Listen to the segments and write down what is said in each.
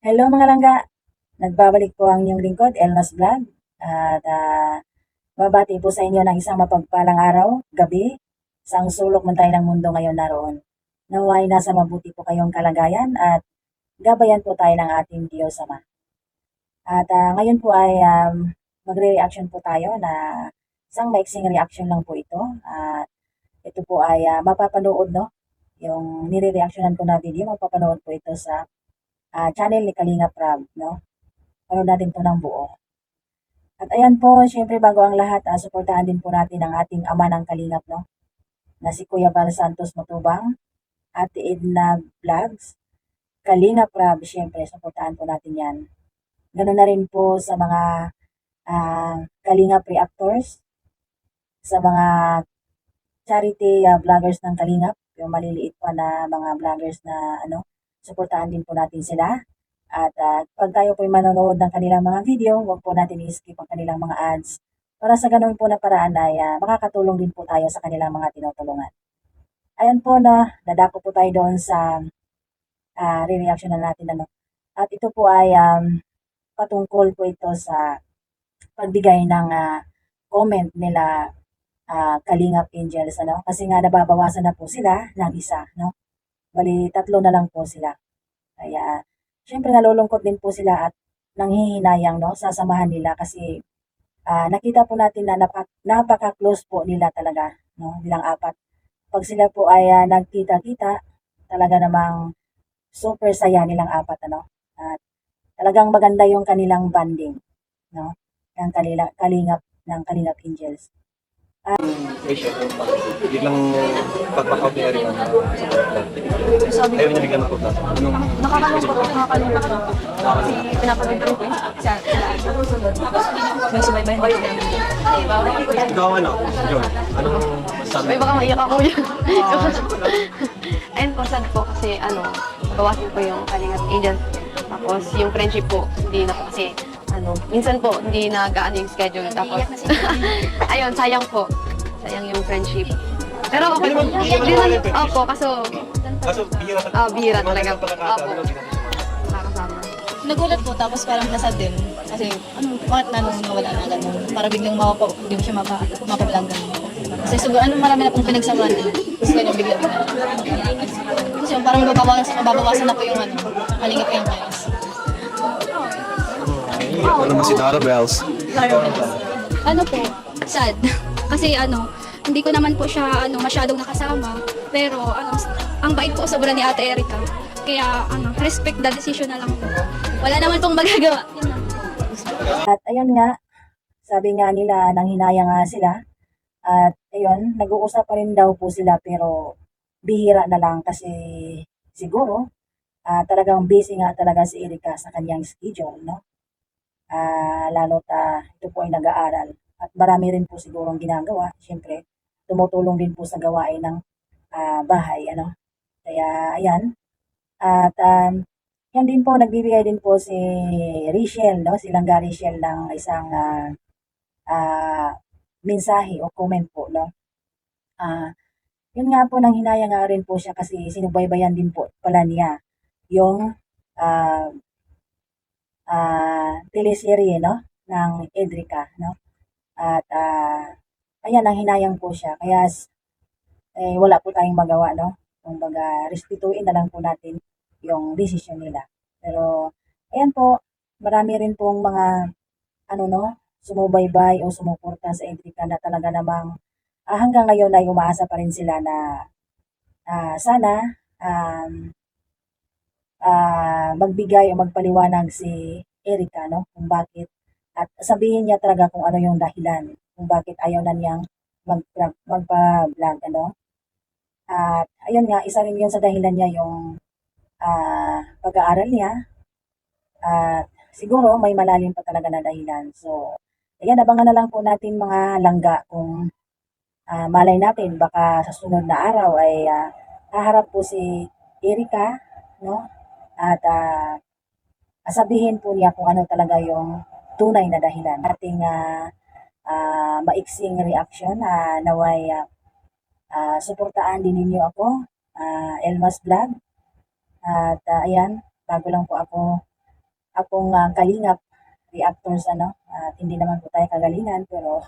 Hello mga langga, nagbabalik po ang inyong lingkod, Elmas Vlog. At babati po sa inyo ng isang mapagpalang araw, gabi, sa sulok man tayo ng mundo ngayon naroon. Naway nasa mabuti po kayong kalagayan at gabayan po tayo ng ating Diyos Ama. At ngayon po ay magre-reaction po tayo na isang maiksing reaction lang po ito. At ito po ay mapapanood, no? Yung nire-reactionan ko na video, mapapanood po ito sa channel ni Kalinga Prab, no? Panood natin to ng buo. At ayan po, syempre bago ang lahat, suportahan din po natin ang ating ama ng Kalingap, no? Na si Kuya Val Santos Matubang, Ate Edna Vlogs, Kalinga Prab, syempre, suportahan po natin yan. Ganun na rin po sa mga Kalingap reactors, sa mga charity vloggers ng Kalingap, yung maliliit pa na mga vloggers na suportahan din po natin sila. At pag tayo po manonood ng kanilang mga video, huwag po natin i-skip ang kanilang mga ads para sa ganun po na paraan ay makakatulong din po tayo sa kanilang mga tinutulungan. Ayan po na, nadako po tayo doon sa re-reaction na natin. At ito po ay patungkol po ito sa pagbigay ng comment nila Kalingap Angels. Kasi nga nababawasan na po sila ng isa. No? Bali, 3 na lang po sila. Kaya syempre nalulungkot din po sila at nanghihinayang, no, sasamahan nila kasi nakita po natin na napaka-close po nila talaga, no, nilang apat. Pag sila po ay nagkita-kita, talaga namang super saya nilang apat, At talagang maganda yung kanilang bonding, no, ng Kalingap Angels. Asia, biglang pagpakaw niya rin ang ayaw niya biglang mapunta. Nakakalungkot po. Kasi pinapagod ko sa may subaybayan ko namin. Ikaw John, anong sabi? May baka maiyak ako yun. Ayun po, sad po kasi bawasin po yung Kalingap Angels. Tapos yung friendship po, hindi na po kasi minsan po hindi nag-aano yung schedule. Tapos ayun, sayang po. Sayang yung friendship. Pero okay po. Opo, kaso bihira talaga po. Opo. Nakakasama. Nagulat po, tapos parang nasad din. Kasi, bakit nawala na agad? Para biglang hindi mo siya mapablog. Kasi siguro, marami na pong pinagsamahan din. Tapos ganyan bigla-bigla. Kasi parang mababawasan na po yung Kalingap yung guys. Ano naman si Dara Bells? Ano po, sad. Kasi hindi ko naman po siya masyadong nakasama. Pero ang bait po sobra ni Ate Erica. Kaya respect the decision na lang po. Wala naman pong magagawa. Yun lang. At ayun nga, sabi nga nila nanghinayang nga sila. At ayun, nag-uusap pa rin daw po sila pero bihira na lang kasi siguro talagang busy nga talaga si Erica sa kanyang schedule, no? Lalo't ito po ay nag-aaral. At marami rin po sigurong ginagawa. Siyempre, tumutulong din po sa gawain ng bahay, Kaya, ayan. At yan din po, nagbibigay din po si Rachel, no? Si Langga Rachel ng isang mensahe o comment po, no? Yun nga po, nang hinaya nga rin po siya kasi sinubaybayan din po pala niya yung teleserye, no? Ng Edrica, no? At ayan, nang hinayang po siya. Kaya wala po tayong magawa, no? Kumbaga, respetuin na lang po natin yung decision nila. Pero, ayan po, marami rin pong mga, sumubaybay o sumuporta sa Edrica na talaga namang hanggang ngayon ay umaasa pa rin sila na sana magbigay o magpaliwanag si Erica, no? Kung bakit at sabihin niya talaga kung ano yung dahilan kung bakit ayaw na niyang magpa-vlog, At ayun nga, isa rin yun sa dahilan niya yung pag-aaral niya. At siguro may malalim pa talaga na dahilan. So, ayan, abangan na lang po natin mga langga kung malay natin baka sa sunod na araw ay haharap po si Erica, no? At sabihin po niya kung ano talaga yung tunay na dahilan. Ating maiksing reaction naway suportaan din ninyo ako, Elmas Vlog. At ayan, bago lang po ako akong kalingap reactors at hindi naman po tayo kagalingan pero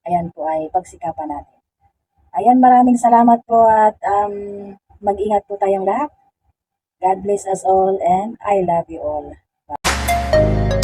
ayan po ay pagsikapan natin. Ayan, maraming salamat po at mag-ingat po tayong lahat. God bless us all and I love you all. Bye.